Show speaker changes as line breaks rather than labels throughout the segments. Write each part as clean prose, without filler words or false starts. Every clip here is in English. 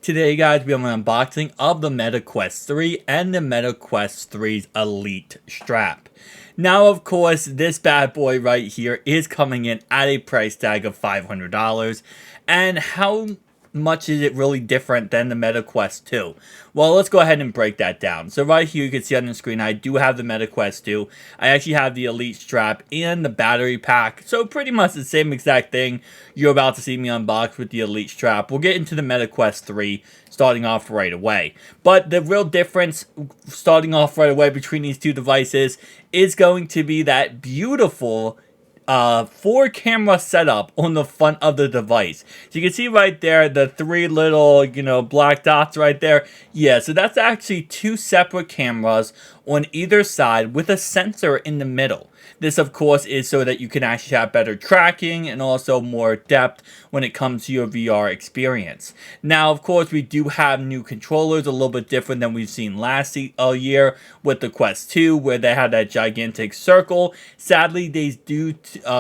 Today, guys, we have an unboxing of the Meta Quest 3 and the Meta Quest 3's Elite strap. Now, of course, this bad boy right here is coming in at a price tag of $500. And how much is it really different than the Meta Quest 2? Well, let's go ahead and break that down. So right here you can see on the screen I do have the Meta Quest 2. I actually have the Elite strap and the battery pack. So pretty much the same exact thing you're about to see me unbox with the Elite strap. We'll get into the Meta Quest 3 starting off right away. But the real difference starting off right away between these two devices is going to be that beautiful 4-camera setup on the front of the device. So you can see right there the 3 little, black dots right there. Yeah, so that's actually 2 separate cameras on either side with a sensor in the middle. This, of course, is so that you can actually have better tracking and also more depth when it comes to your VR experience. Now, of course, we do have new controllers, a little bit different than we've seen last year with the Quest 2, where they had that gigantic circle. Sadly, they do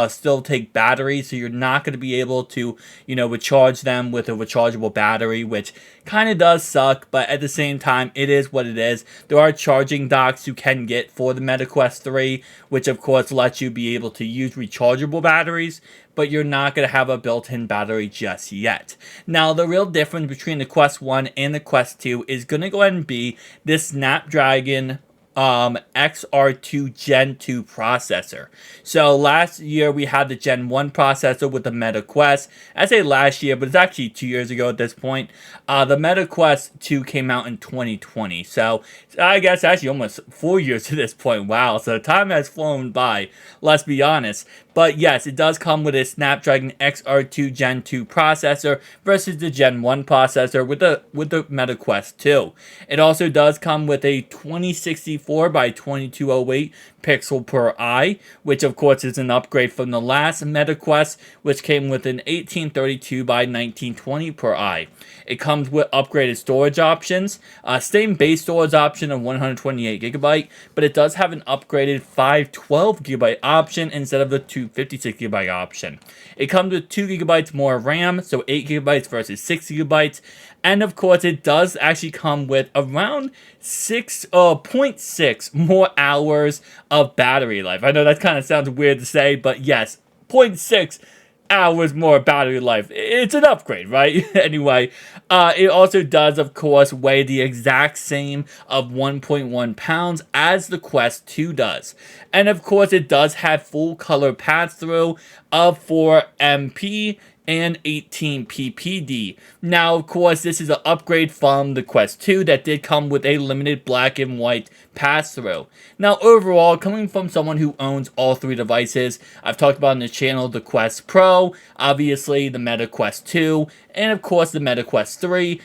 still take batteries, so you're not going to be able to, recharge them with a rechargeable battery, which kind of does suck, but at the same time, it is what it is. There are charging docks you can get for the Meta Quest 3, which of course lets you be able to use rechargeable batteries, but you're not going to have a built-in battery just yet. Now, the real difference between the Quest 1 and the Quest 2 is going to go ahead and be this Snapdragon XR2 Gen 2 processor. So last year we had the Gen 1 processor with the Meta Quest. I say last year, but it's actually 2 years ago at this point. The Meta Quest 2 came out in 2020. So I guess actually almost 4 years to this point. Wow, so time has flown by, let's be honest. But yes, it does come with a Snapdragon XR2 Gen 2 processor versus the Gen 1 processor with the Meta Quest 2. It also does come with a 2064 by 2208 pixel per eye, which of course is an upgrade from the last Meta Quest, which came with an 1832 by 1920 per eye. It comes with upgraded storage options, same base storage option of 128GB, but it does have an upgraded 512GB option instead of the 256GB option. It comes with 2GB more RAM, so 8GB versus 6GB, and of course it does actually come with around 0.6 more hours of battery life. I know that kind of sounds weird to say, but yes, 0.6 hours more battery life. It's an upgrade, right? Anyway, it also does, of course, weigh the exact same of 1.1 pounds as the Quest 2 does. And of course, it does have full color pass-through of 4MP and 18 ppd. Now, of course, this is an upgrade from the Quest 2 that did come with a limited black and white pass-through. Now, overall, coming from someone who owns all 3 devices, I've talked about on the channel the Quest Pro, obviously the Meta Quest 2, and of course the Meta Quest 3.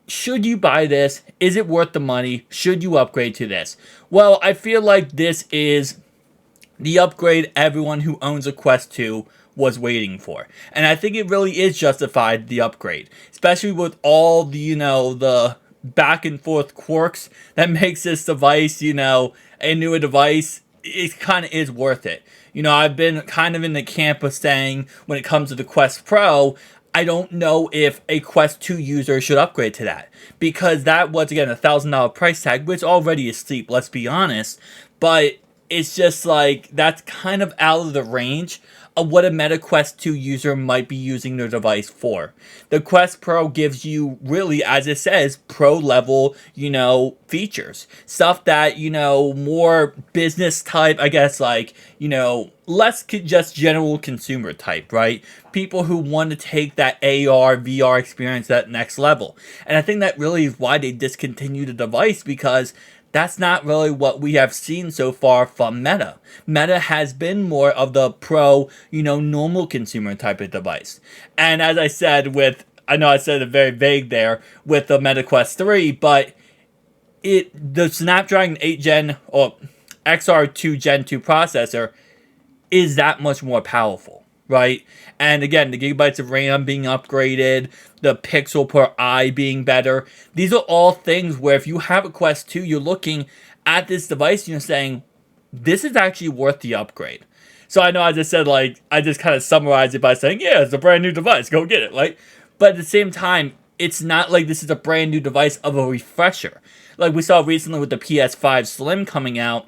Should you buy this? Is it worth the money? Should you upgrade to this? Well, I feel like this is the upgrade everyone who owns a Quest 2 was waiting for. And I think it really is justified, the upgrade. Especially with all the, the back and forth quirks that makes this device, a newer device. It kind of is worth it. I've been kind of in the camp of saying when it comes to the Quest Pro, I don't know if a Quest 2 user should upgrade to that. Because that was, again, a $1,000 price tag, which already is steep, let's be honest. But it's just like, that's kind of out of the range of what a Meta Quest 2 user might be using their device for. The Quest Pro gives you, really, as it says, pro-level, features. Stuff that, more business type, I guess, like, less just general consumer type, right? People who want to take that AR, VR experience to that next level. And I think that really is why they discontinued the device, because that's not really what we have seen so far from Meta. Meta has been more of the pro, normal consumer type of device. And as I said I know I said it very vague there with the Meta Quest 3, but the Snapdragon 8 Gen or XR2 Gen 2 processor is that much more powerful. Right? And again, the gigabytes of RAM being upgraded, the pixel per eye being better. These are all things where if you have a Quest 2, you're looking at this device and you're saying, this is actually worth the upgrade. So I know I just said, I just kind of summarized it by saying, yeah, it's a brand new device, go get it, right? But at the same time, it's not like this is a brand new device of a refresher. Like we saw recently with the PS5 Slim coming out,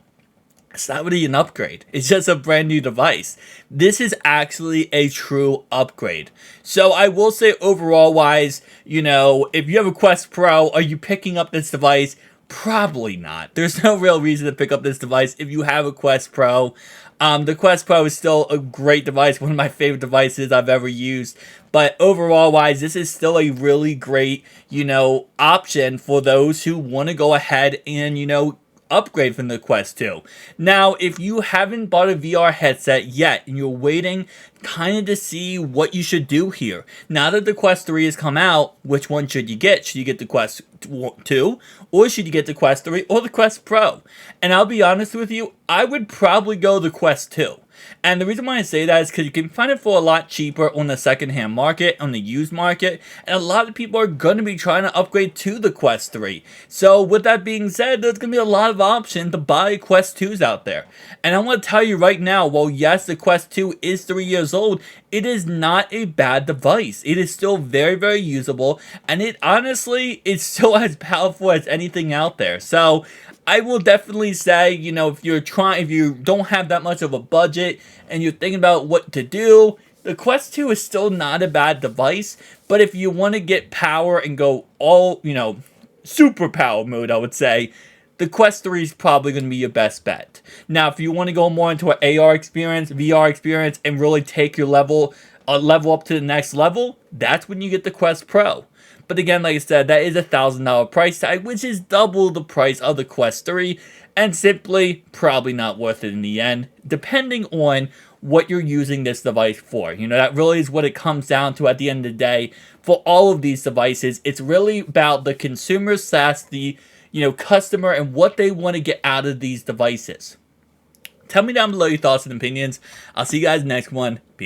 it's not really an upgrade. It's just a brand new device. This is actually a true upgrade. So I will say overall wise, you know, if you have a Quest Pro, are you picking up this device? Probably not. There's no real reason to pick up this device if you have a Quest Pro. The Quest Pro is still a great device, one of my favorite devices I've ever used. But overall wise, this is still a really great, you know, option for those who want to go ahead and, you know, upgrade from the Quest 2. Now, if you haven't bought a VR headset yet and you're waiting kind of to see what you should do here, now that the Quest 3 has come out, which one should you get? Should you get the Quest 2 or should you get the Quest 3 or the Quest Pro? And I'll be honest with you, I would probably go the Quest 2. And the reason why I say that is because you can find it for a lot cheaper on the secondhand market, on the used market, and a lot of people are going to be trying to upgrade to the Quest 3. So with that being said, there's going to be a lot of options to buy Quest 2s out there. And I want to tell you right now, while yes, the Quest 2 is 3 years old, it is not a bad device. It is still very, very usable, and it honestly is still as powerful as anything out there. So I will definitely say, you know, if you don't have that much of a budget and you're thinking about what to do, the Quest 2 is still not a bad device. But if you want to get power and go all, you know, super power mode, I would say, the Quest 3 is probably going to be your best bet. Now, if you want to go more into an AR experience, VR experience, and really take your level up to the next level, that's when you get the Quest Pro. But again, like I said, that is a $1,000 price tag, which is double the price of the Quest 3, and simply probably not worth it in the end, depending on what you're using this device for. You know, that really is what it comes down to at the end of the day. For all of these devices, it's really about the consumer / the, you know, customer and what they want to get out of these devices. Tell me down below your thoughts and opinions. I'll see you guys next one. Peace.